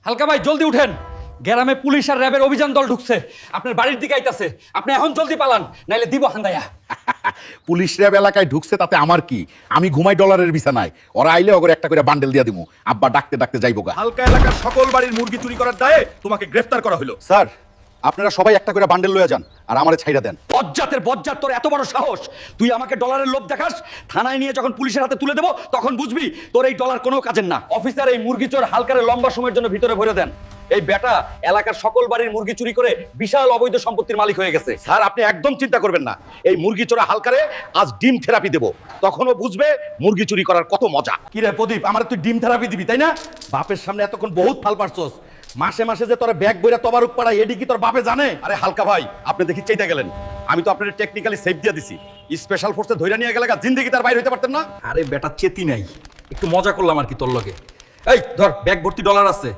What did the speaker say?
হালকা ভাই জলদি উঠেন, গ্রামে পুলিশ আর র্যাবের অভিযান দল ঢুকছে, আপনার বাড়ির দিকে আইতাছে। আপনি এখন জলদি পালান, নাইলে দিব হান্দায়া। পুলিশ র্যাব এলাকায় ঢুকছে তাতে আমার কি? আমি ঘুমাই ডলারের বিছানায়, ওরা আইলে ওগরে একটা করে বান্ডেল দিয়ে দিমু। আব্বা ডাকতে ডাকতে যাইবো গা। হালকা এলাকার সকল বাড়ির মুরগি চুরি করার দায়ে তোমাকে গ্রেফতার করা হলো। স্যার, আপনারা সবাই একটা করে বান্ডেল লয়ে যান আর আমারে ছাইড়া দেন। বজ্জাতের বজ্জাত, তোর এত বড় সাহস! তুই আমাকে ডলারের লোভ দেখাস? থানায় নিয়ে যখন পুলিশের হাতে তুলে দেবো তখন বুঝবি তোর এই ডলার কোনো কাজের না। অফিসার, এই মুরগি চোর হালকারে লম্বা সময়ের জন্য ভিতরে ভরে দেন। এই বেটা এলাকার সকল বাড়ির মুরগি চুরি করে বিশাল অবৈধ সম্পত্তির মালিক হয়ে গেছে। স্যার, আপনি একদম চিন্তা করবেন না, এই মুরগি চোরা হালকারে আজ ডিম থেরাপি দেবো, তখনও বুঝবে মুরগি চুরি করার কত মজা। কি রে প্রদীপ, আমার তুই ডিম থেরাপি দিবি তাই না? বাপের সামনে এতক্ষণ বহুত ফাল পারছস, মাসে মাসে যে তোর ব্যাগ বইরা তবারুক পাড়া এডি কি তোর বাপে জানে? আরে হালকা ভাই, আপনি দেখি চাইতে গেলেন, আমি তো আপনার টেকনিক্যালি সেফ দিয়ে দিছি। স্পেশাল ফোর্সে ধইরা নিয়ে গেলে জিন্দেগি তার বাইরে হইতে পারতেন না। আরে বেটা চেতি নাই, একটু মজা করলাম আর কি তোর লগে। এই ধর, ব্যাগ ভর্তি ডলার আছে,